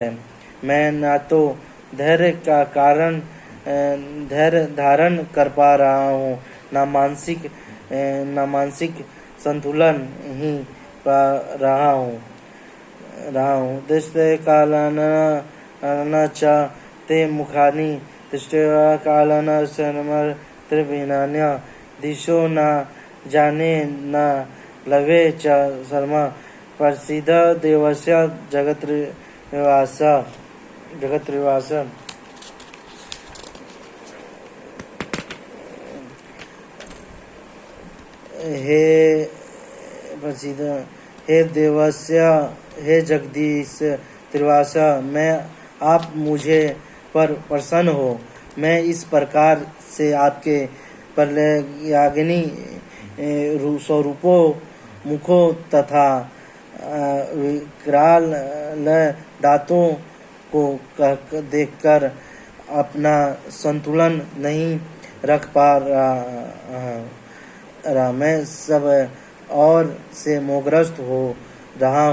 है। मैं न तो धैर्य का कारण धैर्य धारण कर पा रहा हूँ, न मानसिक संतुलन ही पा रहा हूँ। दृष्टि कालन न च ते मुखानि दृष्टि कालन शर्मर त्रिविनान्य दिशो न जाने न लवे च शर्म प्रसिद्ध देवस्य जगत्रिवास। हे प्रसिद्ध, हे देवस्य, हे जगदीश त्रिवास, मैं आप मुझे पर प्रसन्न हो। मैं इस प्रकार से आपके प्रलयाग्नि स्वरूपों मुखों तथा विकराल दांतों को देखकर अपना संतुलन नहीं रख पा रहा। मैं सब और से मोहग्रस्त हो रहा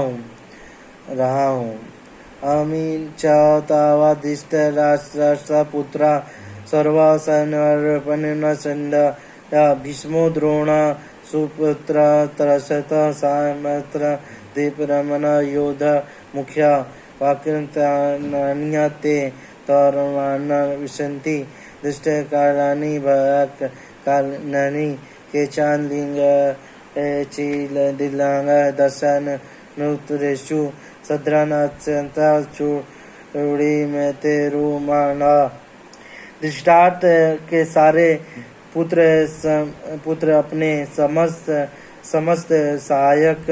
हूँ। अमी च तावदिष्ट राष्ट्र पुत्रा सर्वा सैन्यर्पण संड भीष्मो द्रोण सुपुत्र त्रसत सामत्र दीपरमण योध मुख्य वाक्यन्ते तरुणान विशन्ति दृष्ट कालानि भयक कालानि केचान लिंग चील दिलांग दशन नुत्रेषु सद्रानात्यंता चूड़ी में तेरुमाना। दृष्टार्थ के सारे पुत्र अपने समस्त सहायक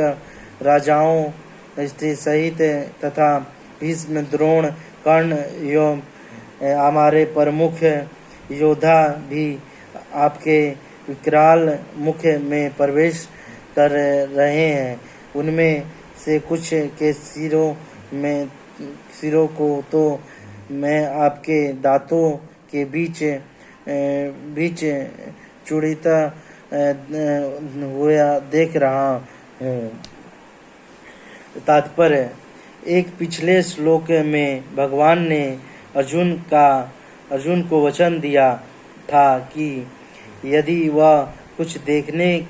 राजाओं स्त्री सहित तथा भीष्म द्रोण कर्ण एवं हमारे प्रमुख योद्धा भी आपके विकराल मुख में प्रवेश कर रहे हैं। उनमें से कुछ के सिरों को तो मैं आपके दांतों के बीच चूड़ीता हुआ देख रहा हूँ। तात्पर्य, एक पिछले श्लोक में भगवान ने अर्जुन को वचन दिया था कि यदि वह कुछ देखने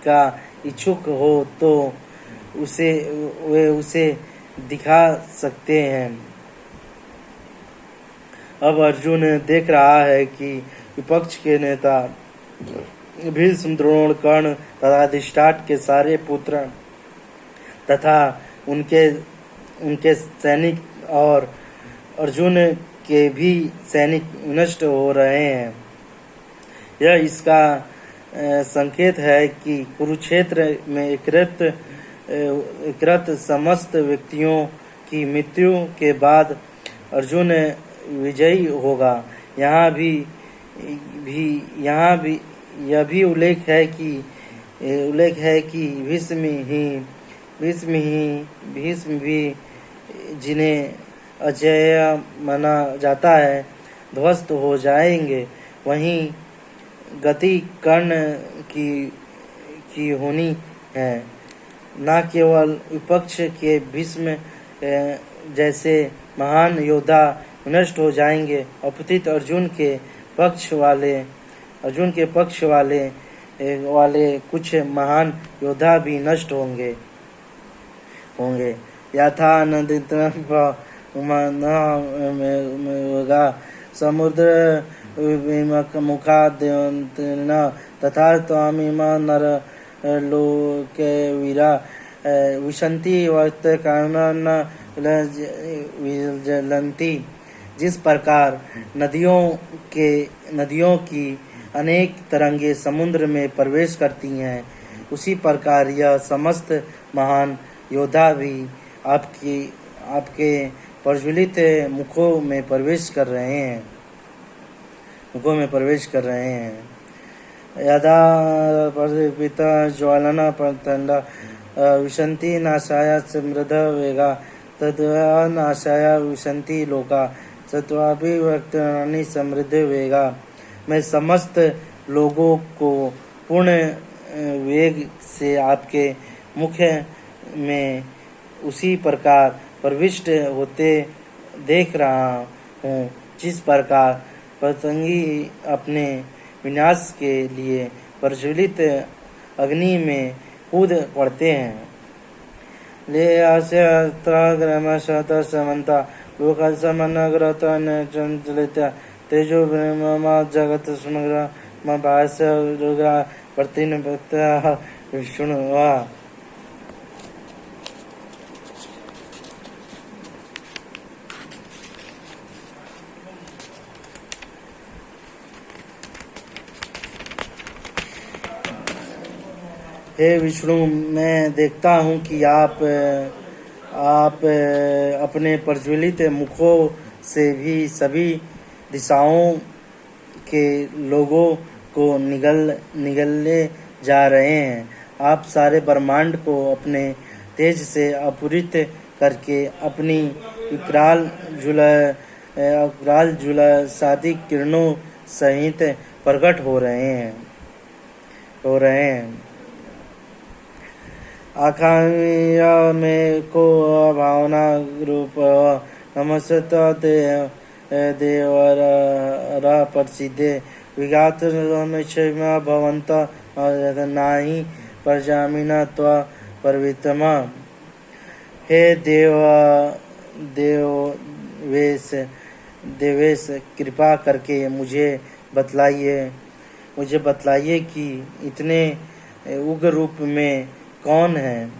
का इच्छुक हो तो वे उसे दिखा सकते हैं। अब अर्जुन देख रहा है कि विपक्ष के नेता भीष्म द्रोण कर्ण तथा धृतराष्ट्र के सारे पुत्र तथा उनके सैनिक और अर्जुन के भी सैनिक नष्ट हो रहे हैं। यह इसका संकेत है कि कुरुक्षेत्र में एकत्र समस्त व्यक्तियों की मृत्यु के बाद अर्जुन विजयी होगा। यहाँ यह भी उल्लेख है कि भीष्म भी जिन्हें अजेय माना जाता है ध्वस्त हो जाएंगे। वहीं गति कर्ण की होनी है। न केवल विपक्ष के भीष्म जैसे महान योद्धा नष्ट हो जाएंगे, अपितु अर्जुन के पक्ष वाले कुछ महान योद्धा भी नष्ट होंगे। यथा नदीतः समुद्र मुखाद्यन्तेन तथा त्वमिमा नरलोके वीरा विशन्ति वक्त कारणं विजलन्ति। जिस प्रकार नदियों की अनेक तरंगे समुद्र में प्रवेश करती हैं, उसी प्रकार यह समस्त महान योद्धा भी आपके प्रज्वलित मुखों में प्रवेश कर रहे हैं। यदा प्रदीपिता ज्वालना प्रतंड विशन्ति नाशाय समृद्ध वेगा तद्वा नाशाय विशन्ति लोका सत्वाभिव्यक्तानि समृद्ध वेगा। मैं समस्त लोगों को पूर्ण वेग से आपके मुख में उसी प्रकार प्रविष्ट होते देख रहा हूँ। जिस प्रकार पतंगी अपने विनाश के लिए प्रज्वलित अग्नि में कूद पड़ते हैं। ले आस्य त्रग्रम शत समन्ता लोक समनग्रत चंचलित तेजो ब्रह्म जगत समग्र भाष्य रुद्रा प्रतिन विष्णु हे विष्णु, मैं देखता हूँ कि आप अपने प्रज्वलित मुखों से भी सभी दिशाओं के लोगों को निगलने जा रहे हैं। आप सारे ब्रह्मांड को अपने तेज से अपूरित करके अपनी विकराल जुलसादी किरणों सहित प्रकट हो रहे हैं। आकांक्षा में को भावना रूप नमस्त देवर प्रसिद्धे विघात भवंत नाही प्रजामिना त्व परवितमा। हे देवेश कृपा करके मुझे बतलाइए कि इतने उग्र रूप में कौन है,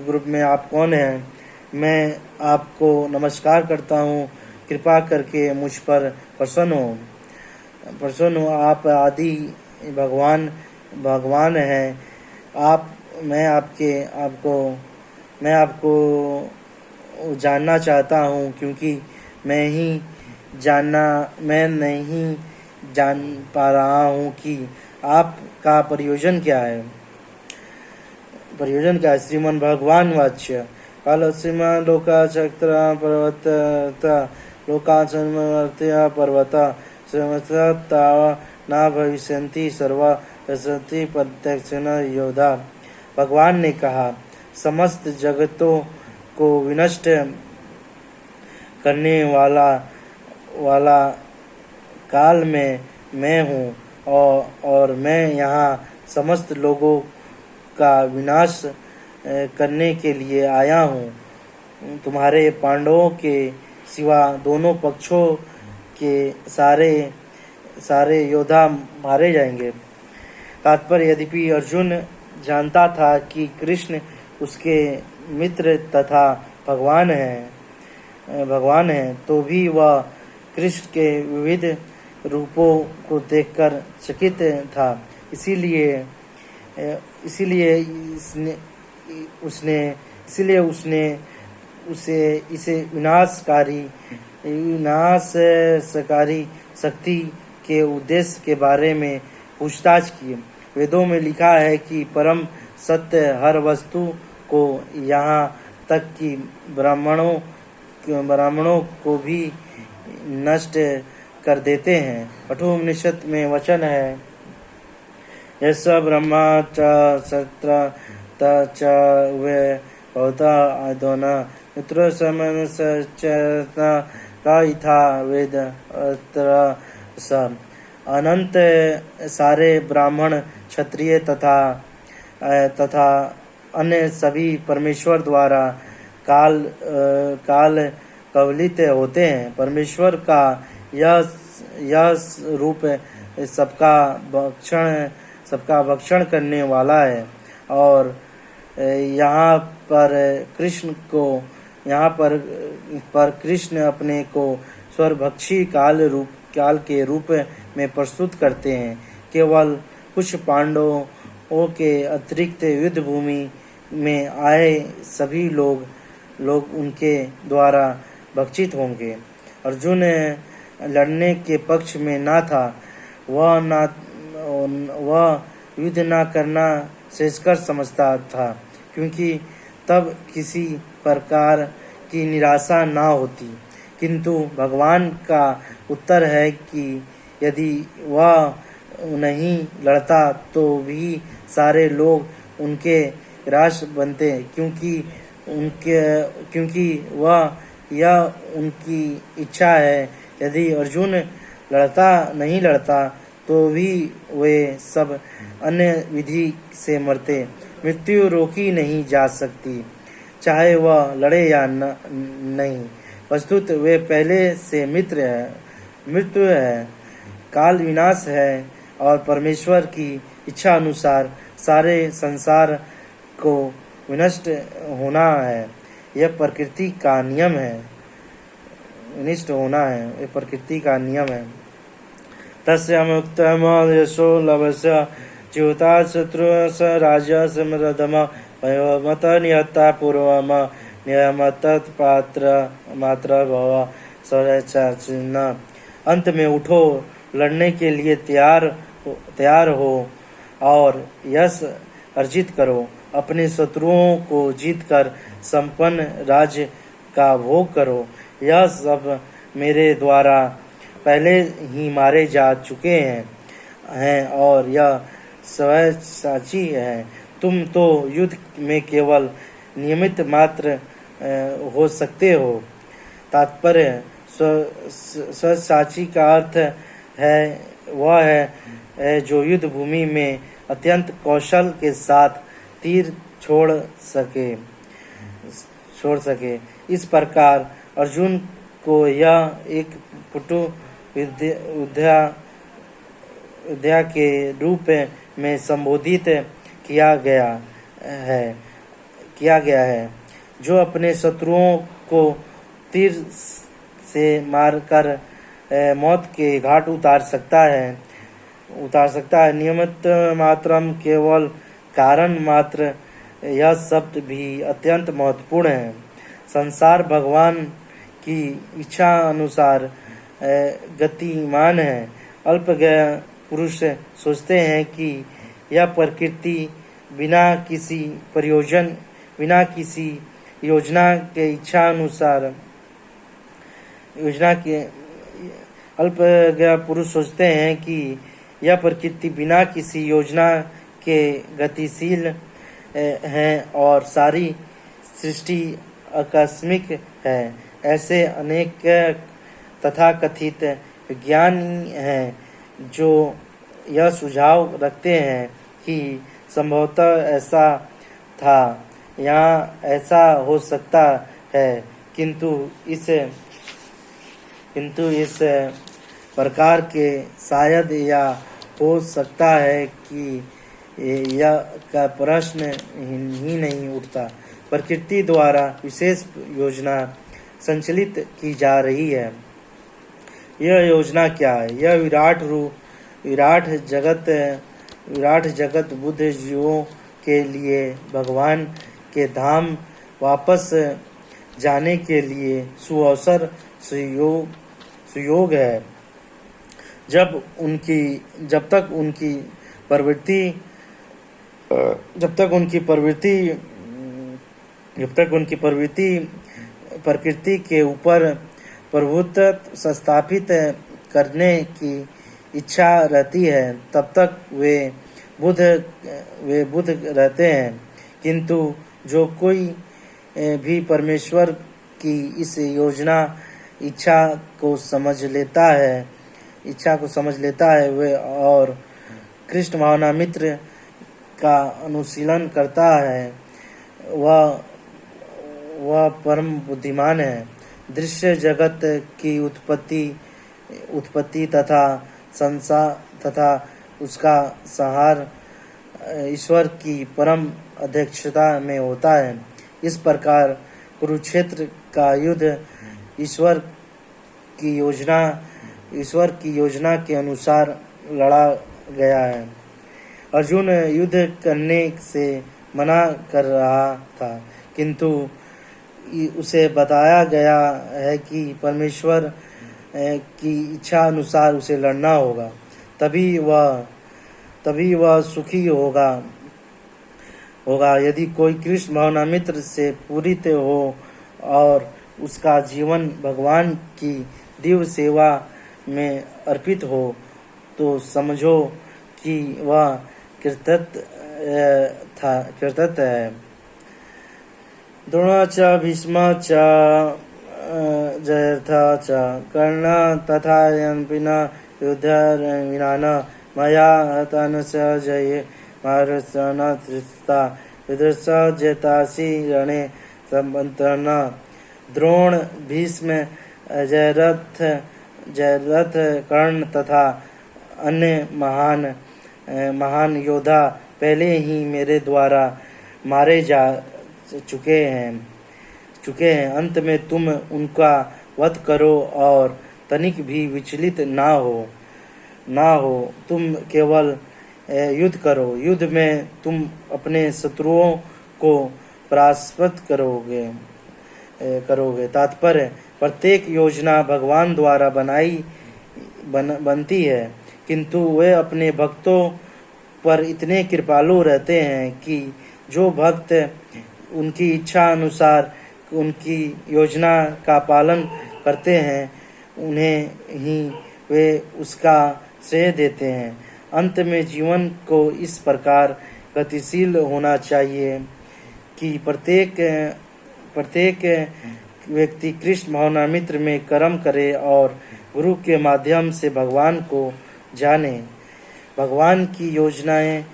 ग्रुप में आप कौन हैं। मैं आपको नमस्कार करता हूँ, कृपा करके मुझ पर प्रसन्न हो। आप आदि भगवान हैं। मैं आपको जानना चाहता हूँ, क्योंकि मैं नहीं जान पा रहा हूँ कि आपका प्रयोजन क्या है। श्रीमन भगवान वाच्य काल श्रीमान लोका चक्र पर्वत लोका चन्मवर्त्य पर्वत श्रीमता न भविष्यन्ति सर्वा रसति प्रत्यक्षेण योधा। भगवान ने कहा, समस्त जगतों को विनष्ट करने वाला काल में मैं हूँ, और मैं यहाँ समस्त लोगों का विनाश करने के लिए आया हूँ। तुम्हारे पांडवों के सिवा दोनों पक्षों के सारे योद्धा मारे जाएंगे। तात्पर्य, यद्यपि अर्जुन जानता था कि कृष्ण उसके मित्र तथा भगवान हैं, तो भी वह कृष्ण के विविध रूपों को देखकर चकित था। इसीलिए उसने इसे विनाशकारी शक्ति के उद्देश्य के बारे में पूछताछ की। वेदों में लिखा है कि परम सत्य हर वस्तु को, यहाँ तक कि ब्राह्मणों को भी नष्ट कर देते हैं। कठोपनिषद में वचन है, यस ब्रह्मा च सत्र च वे भवता आदोन मित्र समन सचेतना का इथा वेद अत्र स। अनंत सारे ब्राह्मण, क्षत्रिय तथा अन्य सभी परमेश्वर द्वारा काल कवलित होते हैं। परमेश्वर का यह रूप सबका भक्षण करने वाला है। और यहाँ पर कृष्ण अपने को स्वरभक्षी काल के रूप में प्रस्तुत करते हैं। केवल कुछ पांडवों के अतिरिक्त युद्ध भूमि में आए सभी लोग उनके द्वारा भक्षित होंगे। अर्जुन लड़ने के पक्ष में न था। वह युद्ध न करना श्रेयस्कर समझता था, क्योंकि तब किसी प्रकार की निराशा न होती। किंतु भगवान का उत्तर है कि यदि वह नहीं लड़ता तो भी सारे लोग उनके ग्रास बनते, क्योंकि उनके, क्योंकि वह यह उनकी इच्छा है। यदि अर्जुन नहीं लड़ता तो भी वे सब अन्य विधि से मरते। मृत्यु रोकी नहीं जा सकती, चाहे वह लड़े या नहीं। वस्तुत वे पहले से मृत्यु है, काल विनाश है और परमेश्वर की इच्छा अनुसार सारे संसार को विनष्ट होना है। यह प्रकृति का नियम है, विनष्ट होना है, यह प्रकृति का नियम है। तस्य मुक्तम यशो लभस्य ज्योता शत्रु स राजा समरदम मत नियता पूर्वम नियम तत्पात्र मात्र भव स्वरचिन्ह। अंत में उठो, लड़ने के लिए तैयार हो और यश अर्जित करो। अपने शत्रुओं को जीतकर संपन्न राज्य का भोग करो। यह सब मेरे द्वारा पहले ही मारे जा चुके हैं और यह साची है। तुम तो युद्ध में केवल नियमित मात्र हो सकते हो। तात्पर्य स्वसाची का अर्थ है वह है जो युद्ध भूमि में अत्यंत कौशल के साथ तीर छोड़ सके। इस प्रकार अर्जुन को यह एक पटु विद्या के रूप में संबोधित किया गया है, जो अपने शत्रुओं को तीर से मारकर मौत के घाट उतार सकता है। नियमित मात्रम, केवल कारण मात्र। यह शब्द भी अत्यंत महत्वपूर्ण है। संसार भगवान की इच्छा अनुसार गतिमान है। अल्पज्ञ पुरुष सोचते हैं कि यह प्रकृति बिना किसी योजना के अल्पज्ञ पुरुष सोचते हैं कि यह प्रकृति बिना किसी योजना के गतिशील है और सारी सृष्टि आकस्मिक है। ऐसे अनेक तथाकथित विज्ञानी हैं जो यह सुझाव रखते हैं कि संभवतः ऐसा था या ऐसा हो सकता है, किंतु इस प्रकार के शायद या हो सकता है कि यह का प्रश्न ही नहीं उठता। प्रकृति द्वारा विशेष योजना संचालित की जा रही है। यह योजना क्या है? यह विराट जगत बुद्ध जीवों के लिए भगवान के धाम वापस जाने के लिए सुअवसर सुयोग है। जब तक उनकी प्रवृत्ति प्रकृति के ऊपर प्रभुत्व स्थापित करने की इच्छा रहती है, तब तक वे बुद्ध रहते हैं। किंतु जो कोई भी परमेश्वर की इस इच्छा को समझ लेता है वे और कृष्ण भावना मित्र का अनुशीलन करता है, वह परम बुद्धिमान है। दृश्य जगत की उत्पत्ति तथा संसार तथा उसका संहार ईश्वर की परम अध्यक्षता में होता है। इस प्रकार कुरुक्षेत्र का युद्ध ईश्वर की योजना के अनुसार लड़ा गया है। अर्जुन युद्ध करने से मना कर रहा था, किंतु उसे बताया गया है कि परमेश्वर की इच्छा अनुसार उसे लड़ना होगा, तभी वह सुखी होगा। यदि कोई कृष्ण भावना मित्र से पूरित हो और उसका जीवन भगवान की दिव्य सेवा में अर्पित हो, तो समझो कि वह कृतज्ञ है। द्रोण च भीष्म च जयद्रथ च कर्ण तथा यन्पिना युद्धविनान मया हतान् च जये महारसन धृता विदुष जेतासि रणे संबंधन। द्रोण भीष्म जयद्रथ कर्ण तथा अन्य महान योद्धा पहले ही मेरे द्वारा मारे जा चुके हैं। अंत में तुम उनका वध करो और तनिक भी विचलित ना हो। तुम केवल युद्ध करो। युद्ध में तुम अपने शत्रुओं को परास्त करोगे। तात्पर्य, प्रत्येक योजना भगवान द्वारा बनती है, किंतु वे अपने भक्तों पर इतने कृपालु रहते हैं कि जो भक्त उनकी इच्छा अनुसार उनकी योजना का पालन करते हैं, उन्हें ही वे उसका श्रेय देते हैं। अंत में जीवन को इस प्रकार गतिशील होना चाहिए कि प्रत्येक व्यक्ति कृष्ण भावनामृत में कर्म करे और गुरु के माध्यम से भगवान को जाने। भगवान की योजनाएं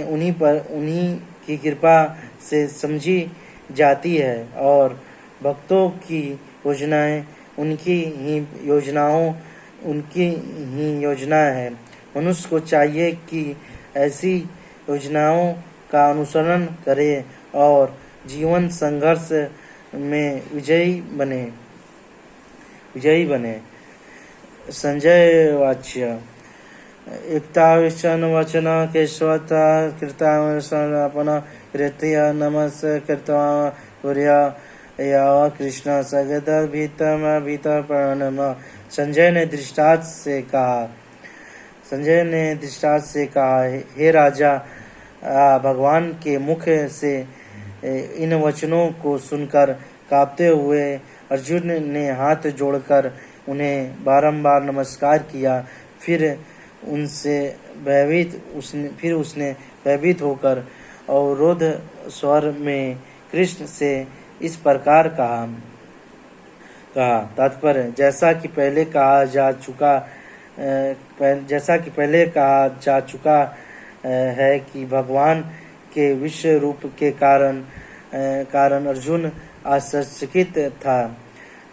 उन्हीं की कृपा से समझी जाती है और भक्तों की योजनाएं उनकी ही योजनाएं हैं। मनुष्य को चाहिए कि ऐसी योजनाओं का अनुसरण करे और जीवन संघर्ष में विजयी बने। संजय वाच्य एकताविशन वचन केशवता कृतापन कृत्य नमस्कृत्वा कुर्या या कृष्ण सगद भीत प्रणम। संजय ने दृष्टांत से कहा, हे राजा, भगवान के मुख से इन वचनों को सुनकर कांपते हुए अर्जुन ने हाथ जोड़कर उन्हें बारंबार नमस्कार किया। फिर उसने भयभीत होकर अवरोध स्वर में कृष्ण से इस प्रकार कहा। तात्पर्य, जैसा कि पहले कहा जा चुका है कि भगवान के विश्व रूप के कारण अर्जुन आश्चर्यचकित था।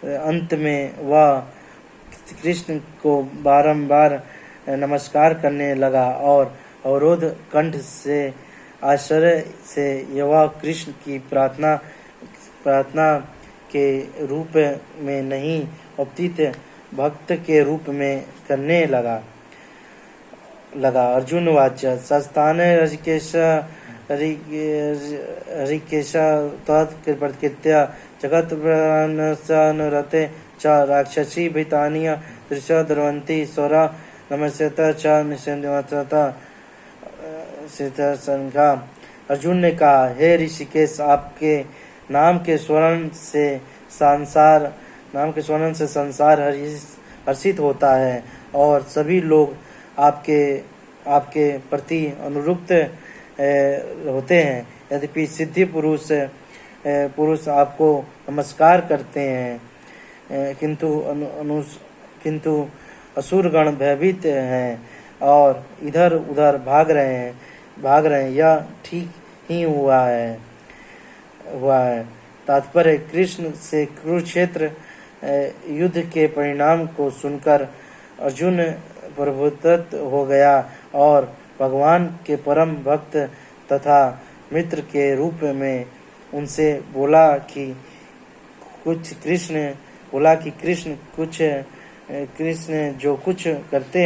अंत में वह कृष्ण को बारंबार नमस्कार करने लगा और अवरोध कंठ से आश्चर्य से यह कृष्ण की प्रार्थना के रूप में नहीं अपितु भक्त के रूप में करने लगा। अर्जुन वाच्य सस्तान हरिकेश तत्कृत्य जगत अनुरते च राक्षसी भीतानिय दृश्य द्रवंती स्वरा नमस्यत च निषेधता संघा। अर्जुन ने कहा, हे ऋषिकेश, आपके नाम के स्वर्ण से संसार हर्षित होता है और सभी लोग आपके प्रति अनुरक्त होते हैं। यद्यपि सिद्धि पुरुष आपको नमस्कार करते हैं, किंतु असुरगण भयभीत हैं और इधर उधर भाग रहे हैं। यह ठीक ही हुआ है। तात्पर्य, कृष्ण से कुरुक्षेत्र युद्ध के परिणाम को सुनकर अर्जुन प्रबुद्ध हो गया और भगवान के परम भक्त तथा मित्र के रूप में उनसे बोला कि कृष्ण जो कुछ करते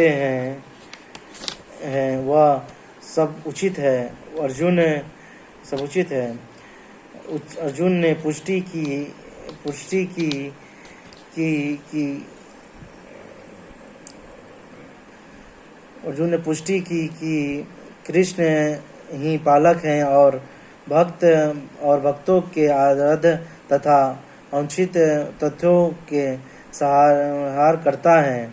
हैं वह सब उचित है। अर्जुन ने पुष्टि की कि कृष्ण ही पालक हैं और भक्तों के आराध्य तथा अनुचित तथ्यों के संहार करता है।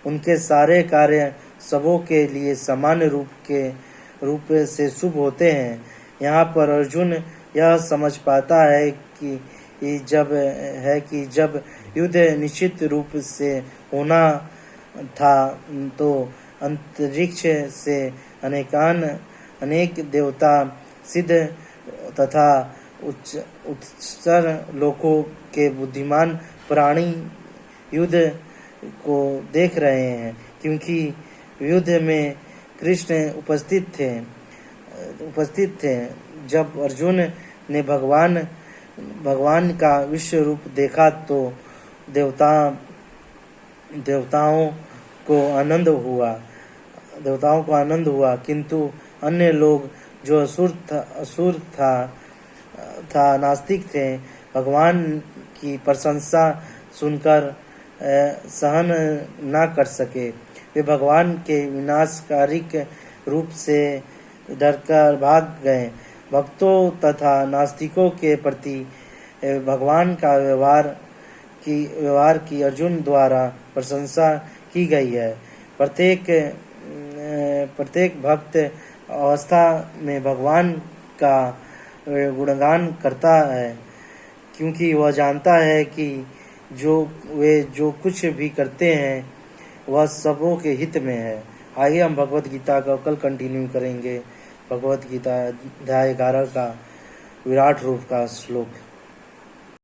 उनके सारे कार्य सबों के लिए समान रूप से शुभ होते हैं। यहाँ पर अर्जुन यह समझ पाता है कि जब युद्ध निश्चित रूप से होना था तो अंतरिक्ष से अनेक देवता सिद्ध तथा उच्चतर लोकों के बुद्धिमान प्राणी युद्ध को देख रहे हैं, क्योंकि युद्ध में कृष्ण उपस्थित थे। जब अर्जुन ने भगवान का विश्व रूप देखा तो देवताओं को आनंद हुआ, किंतु अन्य लोग जो असुर था नास्तिक थे, भगवान की प्रशंसा सुनकर सहन न कर सके। वे भगवान के विनाशकारिक रूप से डरकर भाग गए। भक्तों तथा नास्तिकों के प्रति भगवान का व्यवहार की अर्जुन द्वारा प्रशंसा की गई है। प्रत्येक भक्त अवस्था में भगवान का गुणगान करता है, क्योंकि वह जानता है कि वे जो कुछ भी करते हैं वह सबों के हित में है। आइए हम भगवत गीता का कल कंटिन्यू करेंगे। भगवत गीता अध्याय 11 का विराट रूप का श्लोक।